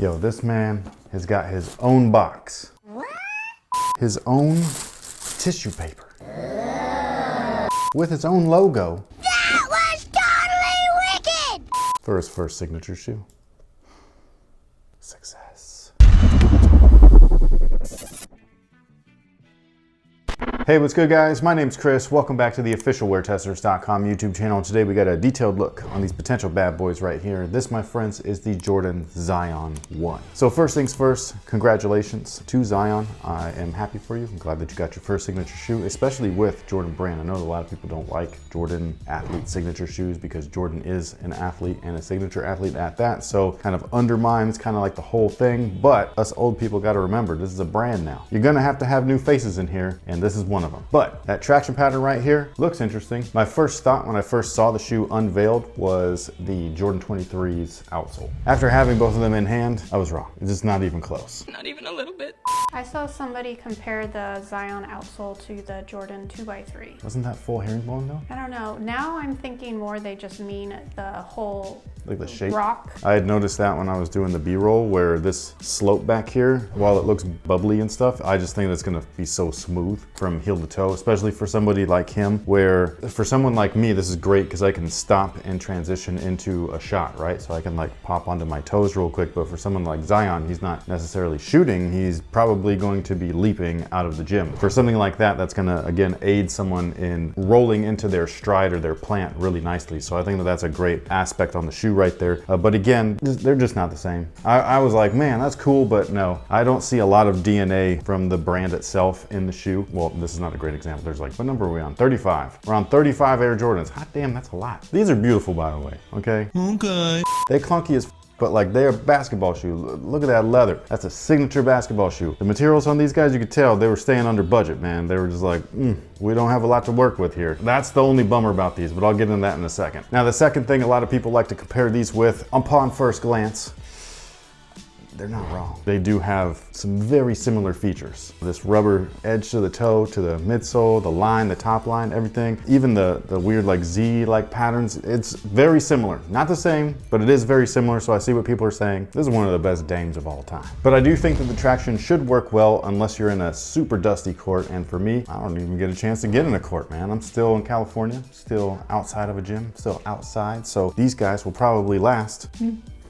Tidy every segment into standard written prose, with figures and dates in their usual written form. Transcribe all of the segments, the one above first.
Yo, this man has got his own box. His own tissue paper. With its own logo. That was totally wicked! For his first signature shoe. Success. Hey, what's good guys? My name's Chris. Welcome back to the official WearTesters.com YouTube channel. Today we got a detailed look on these potential bad boys right here. This, my friends, is the Jordan Zion 1. So first things first, congratulations to Zion. I am happy for you. I'm glad that you got your first signature shoe, especially with Jordan brand. I know a lot of people don't like Jordan athlete signature shoes because Jordan is an athlete and a signature athlete at that. So kind of undermines kind of like the whole thing. But us old people got to remember, this is a brand now. You're going to have new faces in here, and this is one of them. But that traction pattern right here looks interesting. My first thought when I first saw the shoe unveiled was the Jordan 23's outsole. After having both of them in hand, I was wrong. It's just not even close. Not even a little bit. I saw somebody compare the Zion outsole to the Jordan 2x3. Wasn't that full herringbone though? I don't know. Now I'm thinking more they just mean the whole Like the shape? rock. I had noticed that when I was doing the B-roll where this slope back here, while it looks bubbly and stuff, I just think that's gonna be so smooth from heel to toe, especially for somebody like him, where for someone like me, this is great because I can stop and transition into a shot, right? So I can like pop onto my toes real quick, but for someone like Zion, he's not necessarily shooting, he's probably going to be leaping out of the gym. For something like that, that's gonna, again, aid someone in rolling into their stride or their plant really nicely. So I think that that's a great aspect on the shoe right there. But again, they're just not the same. I was like, man, that's cool, but no, I don't see a lot of DNA from the brand itself in the shoe. Well, this is not a great example. There's like, what number are we on? 35. We're on 35 Air Jordans. Hot damn, that's a lot. These are beautiful, by the way, okay? Okay. They clunky as but like they're a basketball shoe. Look at that leather. That's a signature basketball shoe. The materials on these guys, you could tell they were staying under budget, man. They were just like, we don't have a lot to work with here. That's the only bummer about these, but I'll get into that in a second. Now, the second thing a lot of people like to compare these with, upon first glance, they're not wrong. They do have some very similar features. This rubber edge to the toe, to the midsole, the line, the top line, everything. Even the weird like Z-like patterns, it's very similar. Not the same, but it is very similar, so I see what people are saying. This is one of the best dames of all time. But I do think that the traction should work well unless you're in a super dusty court, and for me, I don't even get a chance to get in a court, man. I'm still in California, still outside of a gym, still outside, so these guys will probably last.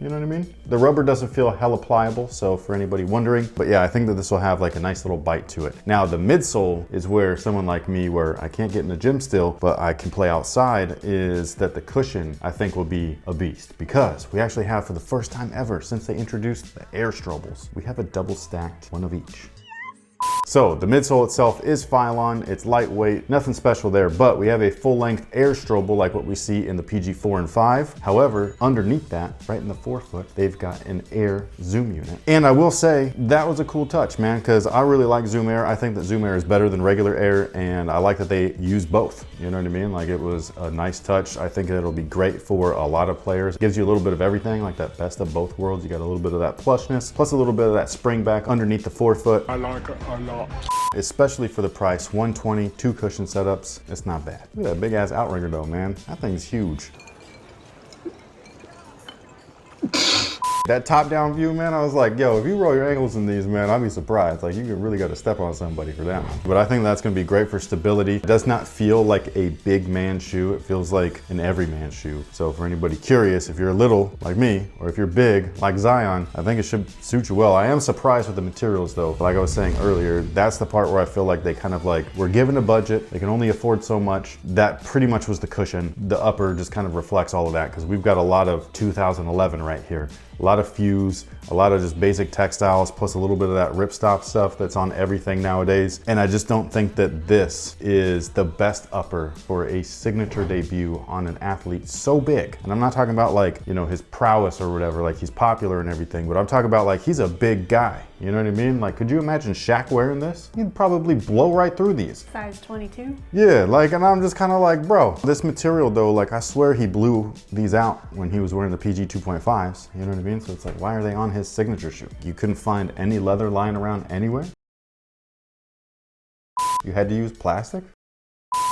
You know what I mean? The rubber doesn't feel hella pliable, so for anybody wondering, but yeah, I think that this will have like a nice little bite to it. Now, the midsole is where someone like me, where I can't get in the gym still, but I can play outside, is that the cushion, I think, will be a beast because we actually have, for the first time ever since they introduced the Air Strobles, we have a double stacked one of each. So the midsole itself is Phylon, it's lightweight, nothing special there, but we have a full-length Air Stroble like what we see in the PG4 and 5. However, underneath that, right in the forefoot, they've got an Air Zoom unit. And I will say, that was a cool touch, man, because I really like Zoom Air. I think that Zoom Air is better than regular Air, and I like that they use both. You know what I mean? Like, it was a nice touch. I think it'll be great for a lot of players. It gives you a little bit of everything, like that best of both worlds. You got a little bit of that plushness, plus a little bit of that spring back underneath the forefoot. I like it a lot. Especially for the price, 120, 2 cushion setups, it's not bad. Look at that big ass outrigger though, man. That thing's huge. That top down view, man, I was like, yo, if you roll your ankles in these, man, I'd be surprised. Like, you really got to step on somebody for that one. But I think that's going to be great for stability. It does not feel like a big man shoe. It feels like an everyman shoe. So for anybody curious, if you're little like me, or if you're big like Zion, I think it should suit you well. I am surprised with the materials though. Like I was saying earlier, that's the part where I feel like they kind of like, we're given a budget, they can only afford so much. That pretty much was the cushion. The upper just kind of reflects all of that because we've got a lot of 2011 right here. A lot of fuse, a lot of just basic textiles, plus a little bit of that ripstop stuff that's on everything nowadays. And I just don't think that this is the best upper for a signature debut on an athlete so big. And I'm not talking about like, you know, his prowess or whatever, like he's popular and everything, but I'm talking about like, he's a big guy. You know what I mean? Like, could you imagine Shaq wearing this? He'd probably blow right through these. Size 22. Yeah, like, and I'm just kind of like, bro, this material though, like I swear he blew these out when he was wearing the PG 2.5s. You know what I mean? So it's like, why are they on his signature shoe? You couldn't find any leather lying around anywhere? You had to use plastic?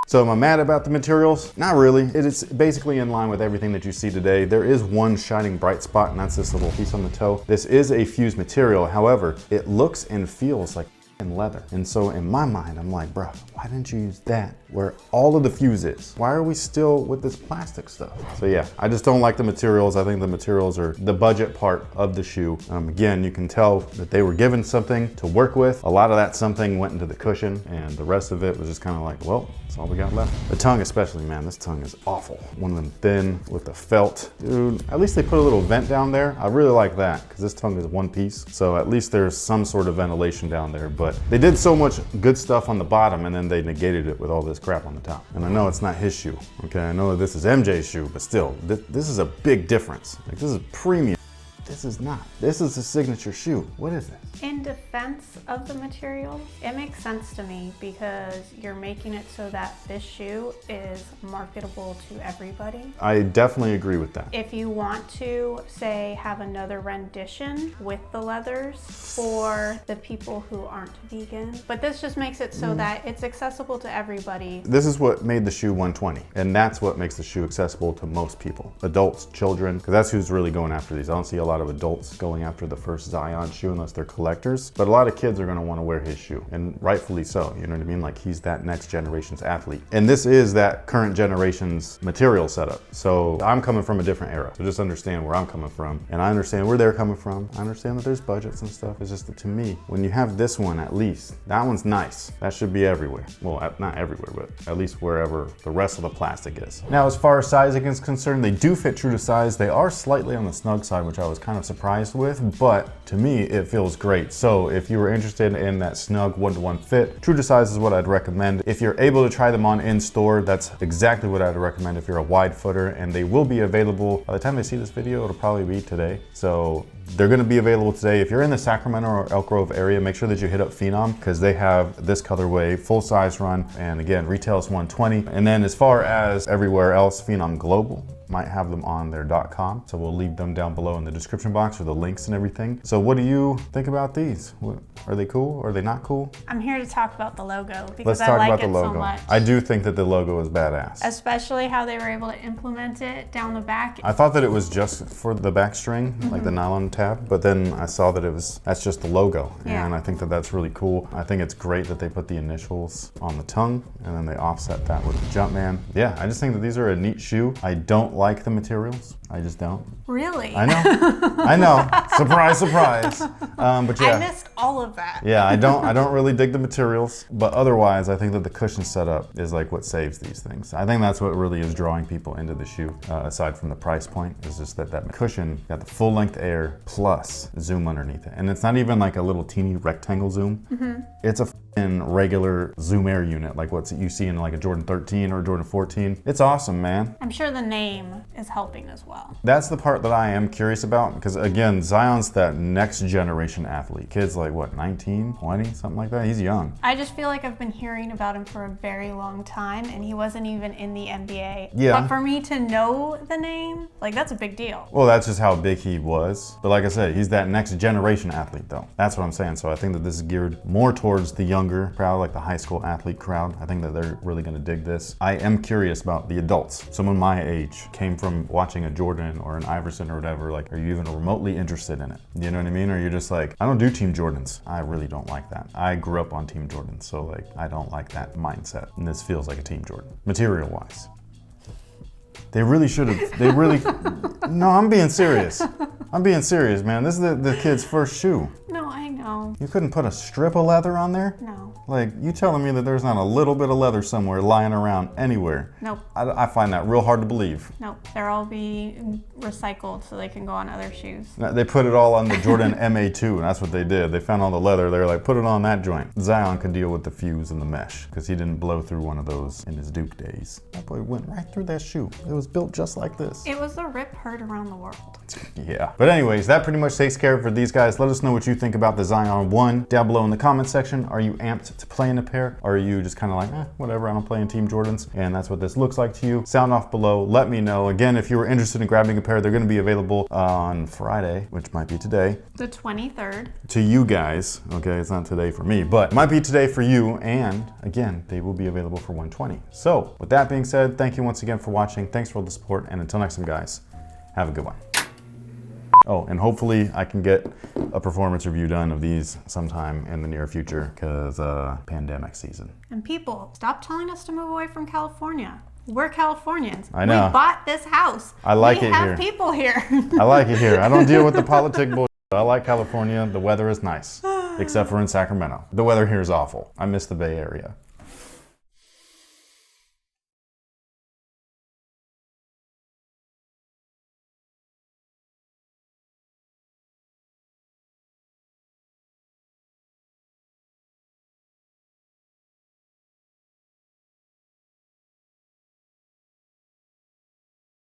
So am I mad about the materials? Not really. It is basically in line with everything that you see today. There is one shining bright spot, and that's this little piece on the toe. This is a fused material. However, it looks and feels like leather. And so in my mind, I'm like, bro, why didn't you use that where all of the fuse is? Why are we still with this plastic stuff? So yeah, I just don't like the materials. I think the materials are the budget part of the shoe. Again, you can tell that they were given something to work with. A lot of that something went into the cushion, and the rest of it was just kind of like, well, that's all we got left. The tongue especially, man, this tongue is awful. One of them thin with the felt. Dude, at least they put a little vent down there. I really like that because this tongue is one piece. So at least there's some sort of ventilation down there, but they did so much good stuff on the bottom and then they negated it with all this crap on the top. And I know it's not his shoe, okay? I know that this is MJ's shoe, but still, this is a big difference. Like, this is premium. This is not. This is a signature shoe. What is it? In defense of the materials, it makes sense to me because you're making it so that this shoe is marketable to everybody. I definitely agree with that. If you want to, say, have another rendition with the leathers for the people who aren't vegan, but this just makes it so that it's accessible to everybody. This is what made the shoe 120, and that's what makes the shoe accessible to most people. Adults, children, because that's who's really going after these. I don't see a lot of adults going after the first Zion shoe unless they're collectors, but a lot of kids are going to want to wear his shoe, and rightfully so. You know what I mean? Like, he's that next generation's athlete, and this is that current generation's material setup. So I'm coming from a different era, so just understand where I'm coming from, and I understand where they're coming from. I understand that there's budgets and stuff. It's just that to me, when you have this one, at least that one's nice. That should be everywhere. Well, not everywhere, but at least wherever the rest of the plastic is. Now, as far as sizing is concerned, they do fit true to size. They are slightly on the snug side, which I was kind of surprised with, but to me, it feels great. So if you were interested in that snug one-to-one fit, true to size is what I'd recommend. If you're able to try them on in store, that's exactly what I'd recommend if you're a wide footer, and they will be available. By the time they see this video, it'll probably be today. So they're going to be available today. If you're in the Sacramento or Elk Grove area, make sure that you hit up Phenom because they have this colorway, full size run, and again, retails $120. And then as far as everywhere else, Phenom Global might have them on their .com, so we'll leave them down below in the description box for the links and everything. So what do you think about these? Are they cool? Are they not cool? I'm here to talk about the logo Let's because talk I like about the it logo. so much. I do think that the logo is badass. Especially how they were able to implement it down the back. I thought that it was just for the back string, like the nylon tab, but then I saw that that's just the logo. Yeah. And I think that that's really cool. I think it's great that they put the initials on the tongue and then they offset that with the Jumpman. Yeah, I just think that these are a neat shoe. I don't like the materials. I just don't. Really? I know. I know. Surprise, surprise. But yeah. I missed all of that. Yeah, I don't really dig the materials, but otherwise I think that the cushion setup is like what saves these things. I think that's what really is drawing people into the shoe, aside from the price point, is just that cushion got the full length air plus zoom underneath it. And it's not even like a little teeny rectangle zoom. It's a regular zoom air unit, like what you see in like a Jordan 13 or Jordan 14. It's awesome, man. I'm sure the name is helping as well. That's the part that I am curious about, because again, Zion's that next generation athlete. Kid's like what, 19, 20, something like that? He's young. I just feel like I've been hearing about him for a very long time and he wasn't even in the NBA. Yeah. But for me to know the name, like, that's a big deal. Well, that's just how big he was. But like I said, he's that next generation athlete though. That's what I'm saying. So I think that this is geared more towards the younger crowd, like the high school athlete crowd. I think that they're really gonna dig this. I am curious about the adults. Someone my age came from watching a Jordan or an Iverson or whatever. Like, are you even remotely interested in it? You know what I mean? Or you're just like, I don't do Team Jordans. I really don't like that. I grew up on Team Jordans, so like, I don't like that mindset. And this feels like a Team Jordan, material-wise. They really should have, no, I'm being serious. I'm being serious, man. This is the kid's first shoe. No, I know. You couldn't put a strip of leather on there? No. Like, you telling me that there's not a little bit of leather somewhere lying around anywhere? Nope. I find that real hard to believe. Nope. They're all being recycled so they can go on other shoes. They put it all on the Jordan MA2, and that's what they did. They found all the leather. They were like, put it on that joint. Zion could deal with the fuse and the mesh because he didn't blow through one of those in his Duke days. That boy went right through that shoe. It was built just like this. It was the rip heard around the world. Yeah. But anyways, that pretty much takes care of it for these guys. Let us know what you think about the Zion eye on one down below in the comment section. Are you amped to play in a pair? Or are you just kind of like, whatever, I don't play in Team Jordans, and that's what this looks like to you? Sound off below, let me know. Again, if you were interested in grabbing a pair, they're gonna be available on Friday, which might be today. The 23rd. To you guys, okay, it's not today for me, but it might be today for you, and again, they will be available for $120. So, with that being said, thank you once again for watching. Thanks for all the support, and until next time, guys, have a good one. Oh, and hopefully I can get a performance review done of these sometime in the near future, because pandemic season. And people, stop telling us to move away from California. We're Californians. I know. We bought this house. I like it here. We have people here. I like it here. I don't deal with the politic bullshit. I like California. The weather is nice, except for in Sacramento. The weather here is awful. I miss the Bay Area.